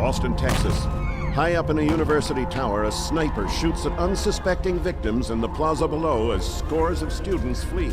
Austin, Texas. High up in a university tower, a sniper shoots at unsuspecting victims in the plaza below as scores of students flee.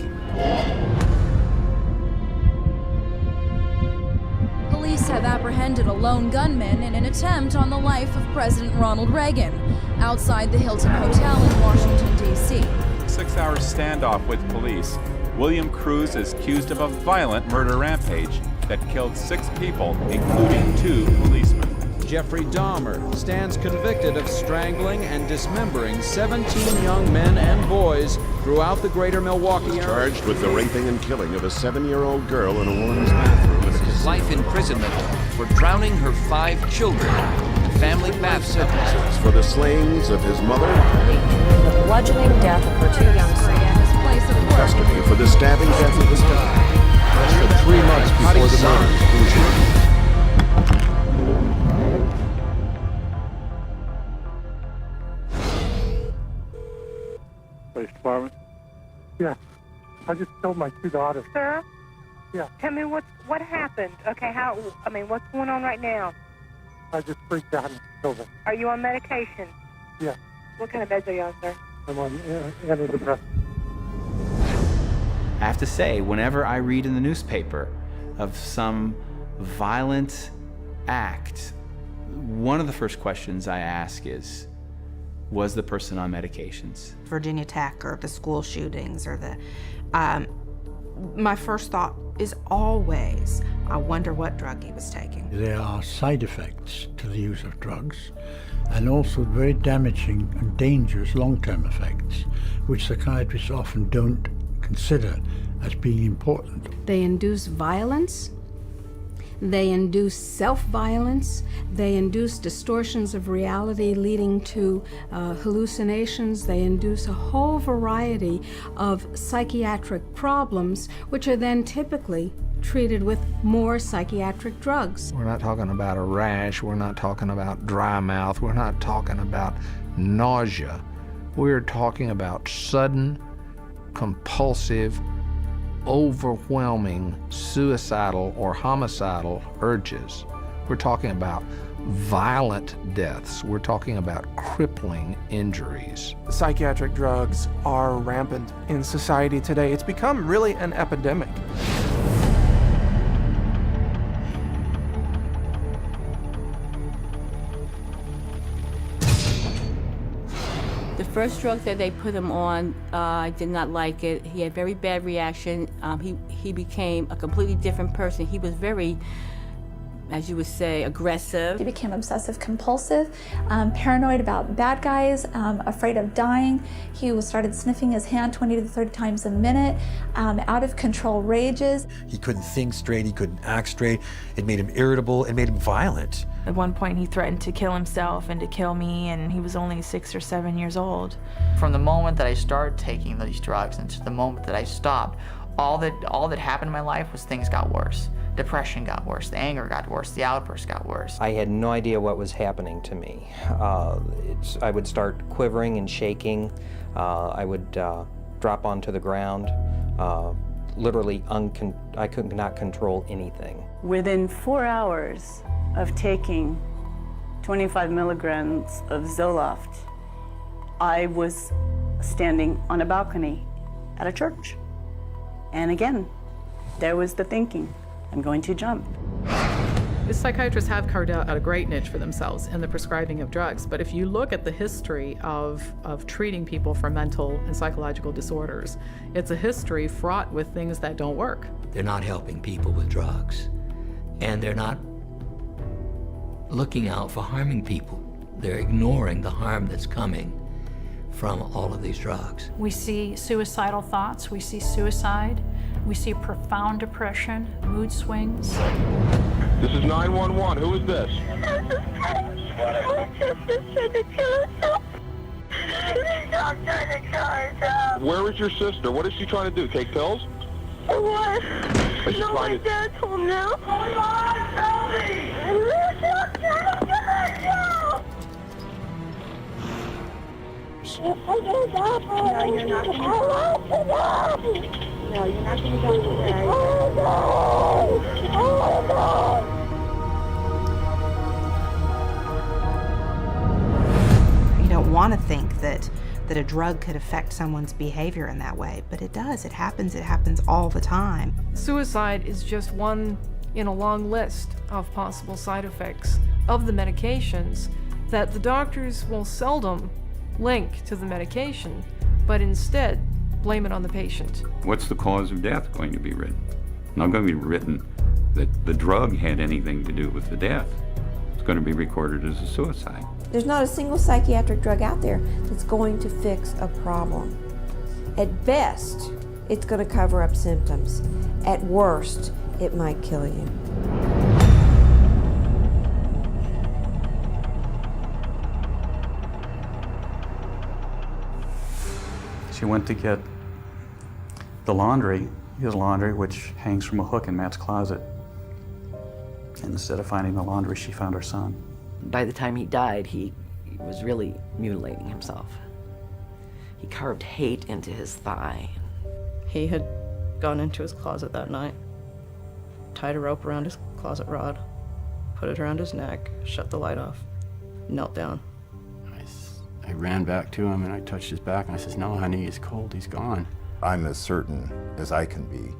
Police have apprehended a lone gunman in an attempt on the life of President Ronald Reagan outside the Hilton Hotel in Washington, D.C. 6-hour standoff with police. William Cruz is accused of a violent murder rampage that killed 6 people, including 2 policemen. Jeffrey Dahmer stands convicted of strangling and dismembering 17 young men and boys throughout the greater Milwaukee area. Charged with the raping and killing of a 7-year-old girl in a woman's bathroom in a casino. Life imprisonment for drowning her 5 children in family bath sentences. For the slayings of his mother. The bludgeoning death of her 2 young sons. Custody for the stabbing death of his daughter. Arrested 3 months before the murder. Police department? Yeah. I just killed my 2 daughters. Sir? Yeah. Tell me what happened. Okay, what's going on right now? I just freaked out and killed them. Are you on medication? Yeah. What kind of meds are you on, sir? I'm on antidepressants. I have to say, whenever I read in the newspaper of some violent act, one of the first questions I ask is, was the person on medications? Virginia Tech or the school shootings or the, my first thought is always, I wonder what drug he was taking. There are side effects to the use of drugs and also very damaging and dangerous long-term effects, which psychiatrists often don't consider as being important. They induce violence, they induce self-violence, they induce distortions of reality leading to hallucinations, they induce a whole variety of psychiatric problems, which are then typically treated with more psychiatric drugs. We're not talking about a rash, we're not talking about dry mouth, we're not talking about nausea. We're talking about sudden, compulsive, overwhelming suicidal or homicidal urges. We're talking about violent deaths. We're talking about crippling injuries. Psychiatric drugs are rampant in society today. It's become really an epidemic. The first drug that they put him on, I did not like it. He had very bad reaction. He became a completely different person. He was very, as you would say, aggressive. He became obsessive compulsive, paranoid about bad guys, afraid of dying. He started sniffing his hand 20 to 30 times a minute, out of control rages. He couldn't think straight, he couldn't act straight. It made him irritable, it made him violent. At one point he threatened to kill himself and to kill me, and he was only 6 or 7 years old. From the moment that I started taking these drugs and to the moment that I stopped, all that happened in my life was things got worse. Depression got worse, the anger got worse, the outbursts got worse. I had no idea what was happening to me. I would start quivering and shaking. I would drop onto the ground. Literally, I could not control anything. Within 4 hours of taking 25 milligrams of Zoloft, I was standing on a balcony at a church. And again, there was the thinking, I'm going to jump. The psychiatrists have carved out a great niche for themselves in the prescribing of drugs, but if you look at the history of treating people for mental and psychological disorders, it's a history fraught with things that don't work. They're not helping people with drugs, and they're not looking out for harming people. They're ignoring the harm that's coming from all of these drugs. We see suicidal thoughts, we see suicide, we see profound depression, mood swings. This is 911. Who is this? Where is your sister? What is she trying to do? Take pills? What? No, my dad told me now. Hold on, tell me! No, you're not going to die today. No, you're not going to die today. that a drug could affect someone's behavior in that way, but it does. It happens all the time. Suicide is just one in a long list of possible side effects of the medications that the doctors will seldom link to the medication, but instead blame it on the patient. What's the cause of death going to be written? Not going to be written that the drug had anything to do with the death. It's going to be recorded as a suicide. There's not a single psychiatric drug out there that's going to fix a problem. At best, it's going to cover up symptoms. At worst, it might kill you. She went to get the laundry, his laundry, which hangs from a hook in Matt's closet. And instead of finding the laundry, she found her son. By the time he died, he was really mutilating himself. He carved hate into his thigh. He had gone into his closet that night, tied a rope around his closet rod, put it around his neck, shut the light off, knelt down. I ran back to him and I touched his back and I says, "No, honey, he's cold, he's gone." I'm as certain as I can be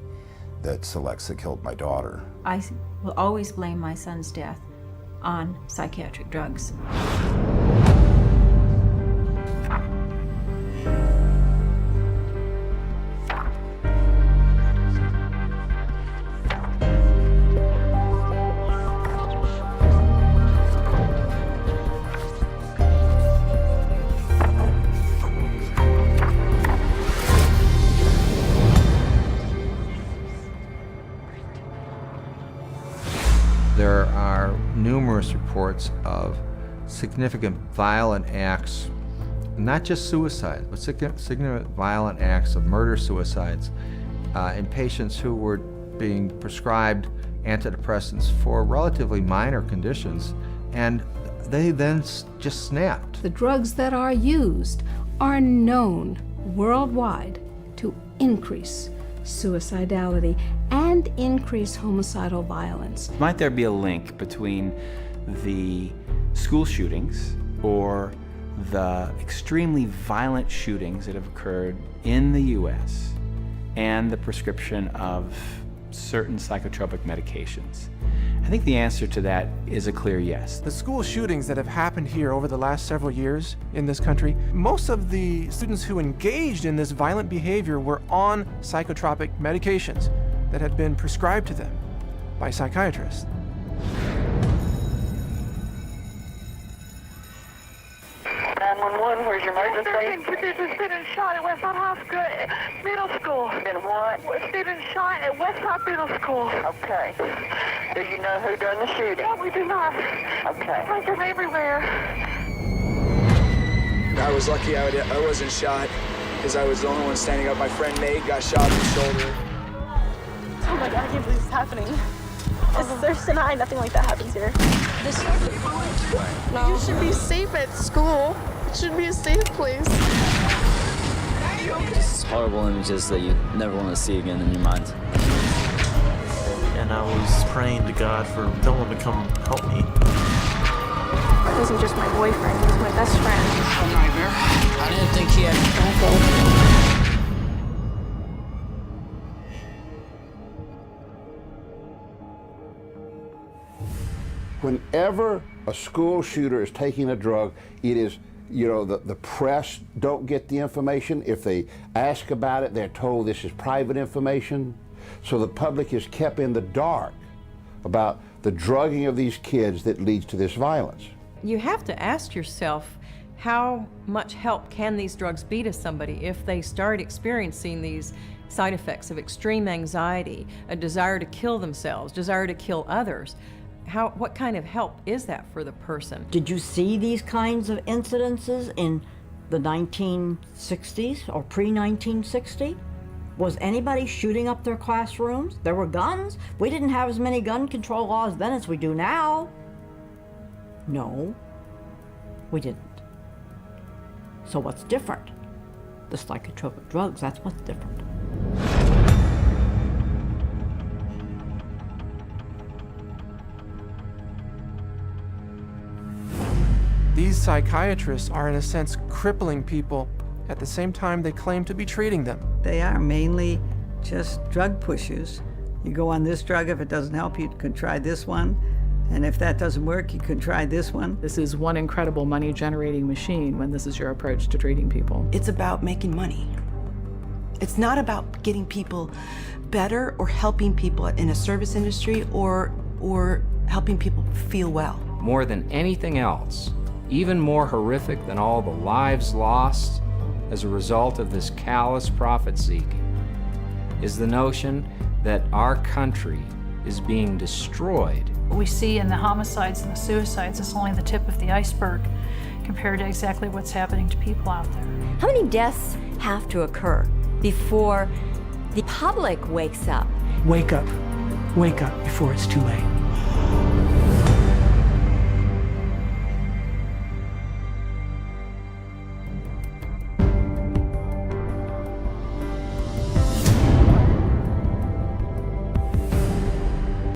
that Celexa killed my daughter. I will always blame my son's death on psychiatric drugs. There are numerous reports of significant violent acts, not just suicide, but significant violent acts of murder-suicides in patients who were being prescribed antidepressants for relatively minor conditions, and they then just snapped. The drugs that are used are known worldwide to increase suicidality and increase homicidal violence. Might there be a link between the school shootings or the extremely violent shootings that have occurred in the U.S. and the prescription of certain psychotropic medications? I think the answer to that is a clear yes. The school shootings that have happened here over the last several years in this country, most of the students who engaged in this violent behavior were on psychotropic medications that had been prescribed to them by psychiatrists. 911, where's your emergency? There's been a shot at Westside High School, Middle School. Been what? There's been a shot at Westside Middle School. Okay. Do you know who done the shooting? No, we do not. Okay. Like them everywhere. I was lucky I wasn't shot, because I was the only one standing up. My friend Nate got shot in the shoulder. Oh my God, I can't believe this is happening. There's Sinai, nothing like that happens here. You should be safe at school. It should be a safe place. Just horrible images that you never want to see again in your mind. And I was praying to God for someone to come help me. It wasn't just my boyfriend, he was my best friend. A nightmare. I didn't think he had. Whenever a school shooter is taking a drug, it is, you know, the press don't get the information. If they ask about it, they're told this is private information. So the public is kept in the dark about the drugging of these kids that leads to this violence. You have to ask yourself, how much help can these drugs be to somebody if they start experiencing these side effects of extreme anxiety, a desire to kill themselves, desire to kill others? What kind of help is that for the person? Did you see these kinds of incidences in the 1960s or pre-1960? Was anybody shooting up their classrooms? There were guns. We didn't have as many gun control laws then as we do now. No, we didn't. So what's different? The psychotropic drugs, that's what's different. These psychiatrists are, in a sense, crippling people at the same time they claim to be treating them. They are mainly just drug pushers. You go on this drug, if it doesn't help you can try this one, and if that doesn't work, you can try this one. This is one incredible money-generating machine when this is your approach to treating people. It's about making money. It's not about getting people better or helping people in a service industry or helping people feel well. More than anything else, even more horrific than all the lives lost as a result of this callous profit-seeking, is the notion that our country is being destroyed. What we see in the homicides and the suicides is only the tip of the iceberg compared to exactly what's happening to people out there. How many deaths have to occur before the public wakes up? Wake up. Wake up before it's too late.